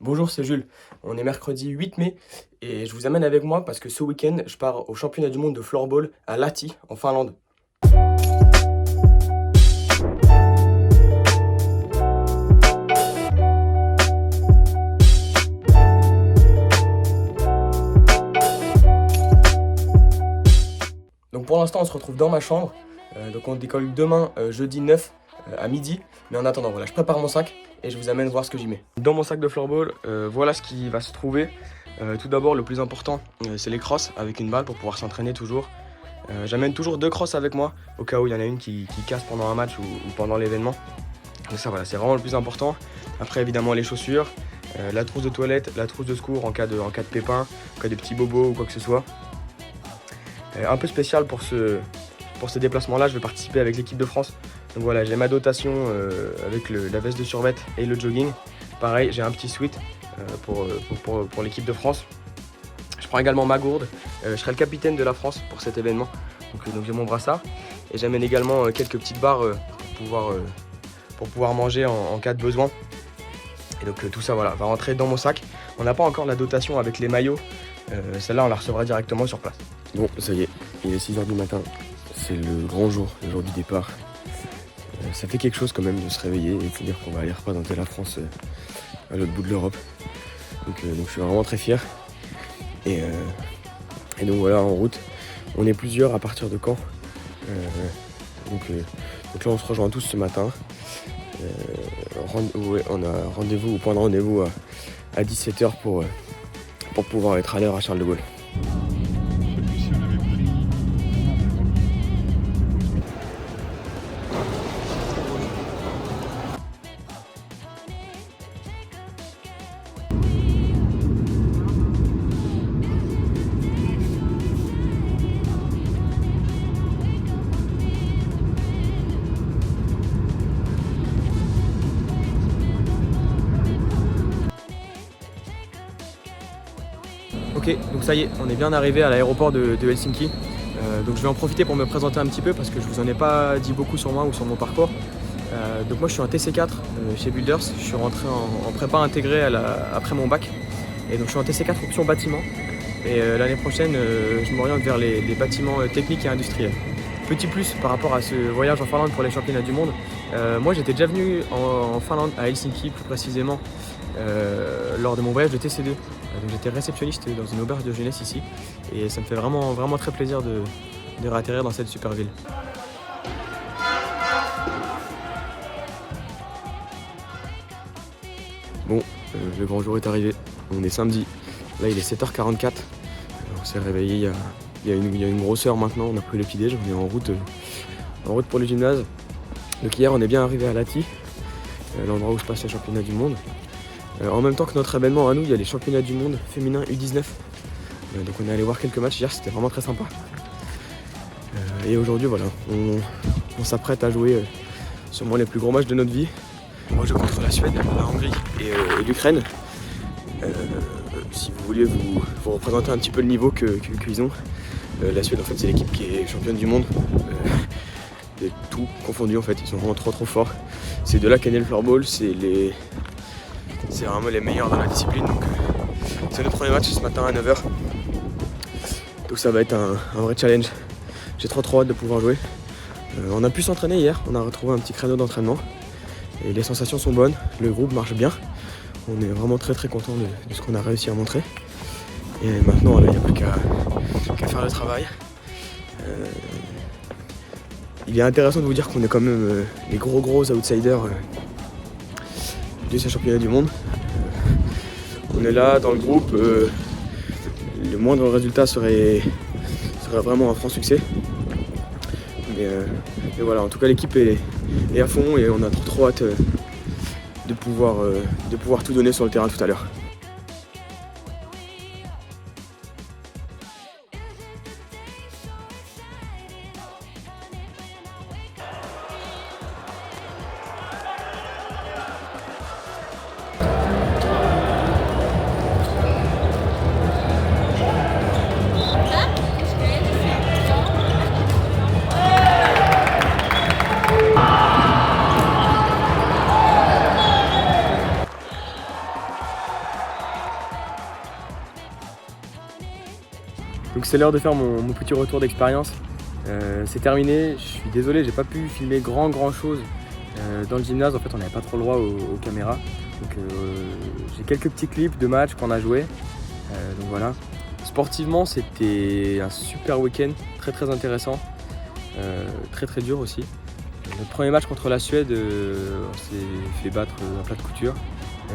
Bonjour, c'est Jules. On est mercredi 8 mai et je vous amène avec moi parce que ce week-end, je pars au championnat du monde de floorball à Lahti, en Finlande. Donc pour l'instant, on se retrouve dans ma chambre. Donc on décolle demain, jeudi 9 à midi. Mais en attendant, voilà, je prépare mon sac et je vous amène voir ce que j'y mets. Dans mon sac de floorball, voilà ce qui va se trouver. Tout d'abord, le plus important, c'est les crosses avec une balle pour pouvoir s'entraîner toujours. J'amène toujours 2 crosses avec moi au cas où il y en a une qui casse pendant un match ou pendant l'événement. Donc ça voilà, c'est vraiment le plus important. Après évidemment les chaussures, la trousse de toilette, la trousse de secours en cas de pépin, en cas de petits bobos ou quoi que ce soit. Un peu spécial pour ce déplacement-là, je vais participer avec l'équipe de France. Donc voilà, j'ai ma dotation avec la veste de survêt et le jogging. Pareil, j'ai un petit sweat pour l'équipe de France. Je prends également ma gourde. Je serai le capitaine de la France pour cet événement. Donc j'ai mon brassard. Et j'amène également quelques petites barres pour pouvoir manger en cas de besoin. Et donc tout ça voilà, va rentrer dans mon sac. On n'a pas encore la dotation avec les maillots. Celle-là, on la recevra directement sur place. Bon, ça y est, il est 6h du matin. C'est le grand jour, le jour du départ. Ça fait quelque chose quand même de se réveiller et de dire qu'on va aller représenter la France à l'autre bout de l'Europe. Donc je suis vraiment très fier. Et donc voilà, en route. On est plusieurs à partir de Caen. Donc là, on se rejoint tous ce matin. On a rendez-vous au point de rendez-vous à 17h pour pouvoir être à l'heure à Charles de Gaulle. Ok, donc ça y est, on est bien arrivé à l'aéroport de Helsinki. Donc je vais en profiter pour me présenter un petit peu parce que je vous en ai pas dit beaucoup sur moi ou sur mon parcours. Donc moi je suis un TC4 chez Builders, je suis rentré en prépa intégrée après mon bac. Et donc je suis en TC4 option bâtiment. Et l'année prochaine, je m'oriente vers les bâtiments techniques et industriels. Petit plus par rapport à ce voyage en Finlande pour les championnats du monde. Moi j'étais déjà venu en Finlande, à Helsinki plus précisément, lors de mon voyage de TC2. Donc j'étais réceptionniste dans une auberge de jeunesse ici. Et ça me fait vraiment, vraiment très plaisir de réatterrir dans cette super ville. Bon, le grand jour est arrivé. On est samedi. Là, il est 7h44. On s'est réveillé il y a une grosse heure maintenant. On a pris le petit-déj. On est en route pour le gymnase. Donc hier, on est bien arrivé à Lahti, l'endroit où se passe les championnats du monde. En même temps que notre événement à nous, il y a les championnats du monde féminin U19. Donc on est allé voir quelques matchs hier, c'était vraiment très sympa. Et aujourd'hui, voilà, on s'apprête à jouer sûrement les plus gros matchs de notre vie. On joue contre la Suède, la Hongrie et l'Ukraine. Si vous voulez vous représenter un petit peu le niveau qu'ils ont. La Suède, en fait, c'est l'équipe qui est championne du monde. Et tout confondu, en fait, ils sont vraiment trop forts. C'est de là qu'est né le floorball, c'est vraiment les meilleurs dans la discipline. Donc c'est notre premier match ce matin à 9h. Donc ça va être un vrai challenge. J'ai trop hâte de pouvoir jouer. On a pu s'entraîner hier, on a retrouvé un petit créneau d'entraînement. Et les sensations sont bonnes, le groupe marche bien. On est vraiment très content de ce qu'on a réussi à montrer. Et maintenant, il n'y a plus qu'à faire le travail. Il est intéressant de vous dire qu'on est quand même les gros outsiders de ces championnats du monde. On est là dans le groupe, le moindre résultat serait vraiment un franc succès. Mais voilà, en tout cas l'équipe est à fond et on a trop hâte de pouvoir tout donner sur le terrain tout à l'heure. Donc c'est l'heure de faire mon petit retour d'expérience. C'est terminé, je suis désolé, j'ai pas pu filmer grand chose dans le gymnase. En fait, on n'avait pas trop le droit aux caméras. Donc j'ai quelques petits clips de matchs qu'on a joués. Donc voilà. Sportivement, c'était un super week-end, très intéressant, très dur aussi. Notre premier match contre la Suède, on s'est fait battre à plat de couture.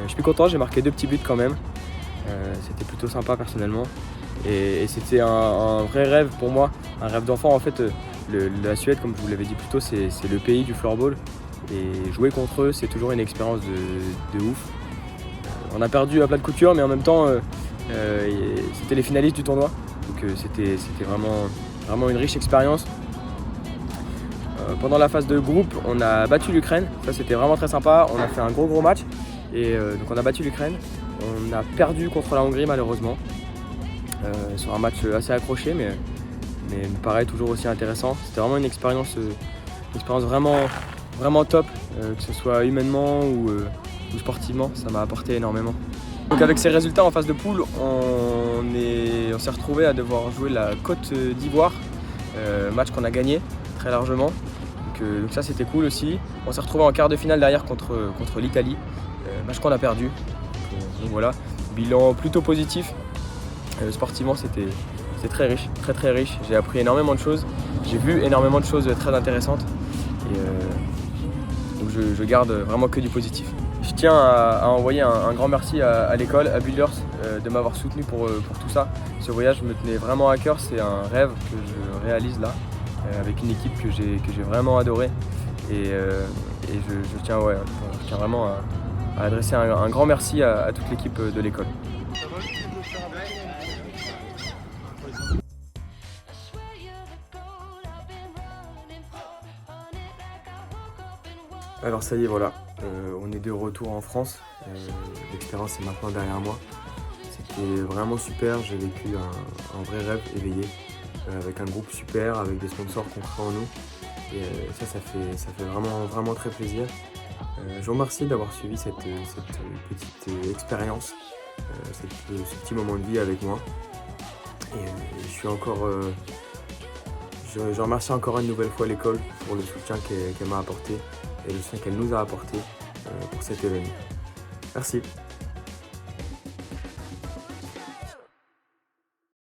Je suis content, j'ai marqué 2 petits buts quand même. C'était plutôt sympa personnellement. Et c'était un vrai rêve pour moi, un rêve d'enfant. En fait, la Suède, comme je vous l'avais dit plus tôt, c'est le pays du floorball. Et jouer contre eux, c'est toujours une expérience de ouf. On a perdu à plat de couture, mais en même temps, c'était les finalistes du tournoi. Donc c'était vraiment une riche expérience. Pendant la phase de groupe, on a battu l'Ukraine. Ça, c'était vraiment très sympa. On a fait un gros match. Et donc on a battu l'Ukraine. On a perdu contre la Hongrie malheureusement. Sur un match assez accroché, mais pareil, toujours aussi intéressant. C'était vraiment une expérience vraiment top, que ce soit humainement ou sportivement. Ça m'a apporté énormément. Donc avec ces résultats en phase de poule, on s'est retrouvé à devoir jouer la Côte d'Ivoire, match qu'on a gagné très largement. Donc ça, c'était cool aussi. On s'est retrouvé en quart de finale derrière contre l'Italie, match qu'on a perdu. Donc voilà, bilan plutôt positif. Sportivement, c'était très riche, très riche. J'ai appris énormément de choses, j'ai vu énormément de choses très intéressantes. Donc je garde vraiment que du positif. Je tiens à envoyer un grand merci à l'école, à Builders, de m'avoir soutenu pour tout ça. Ce voyage me tenait vraiment à cœur, c'est un rêve que je réalise là, avec une équipe que j'ai vraiment adorée. Et je tiens vraiment à adresser un grand merci à toute l'équipe de l'école. Alors ça y est, voilà, on est de retour en France. L'expérience est maintenant derrière moi. C'était vraiment super, j'ai vécu un vrai rêve éveillé, avec un groupe super, avec des sponsors qu'on croit en nous. Et ça fait vraiment très plaisir. Je vous remercie d'avoir suivi cette petite expérience, ce petit moment de vie avec moi. Et je remercie encore une nouvelle fois l'école pour le soutien qu'elle m'a apporté et le soutien qu'elle nous a apporté pour cet événement. Merci.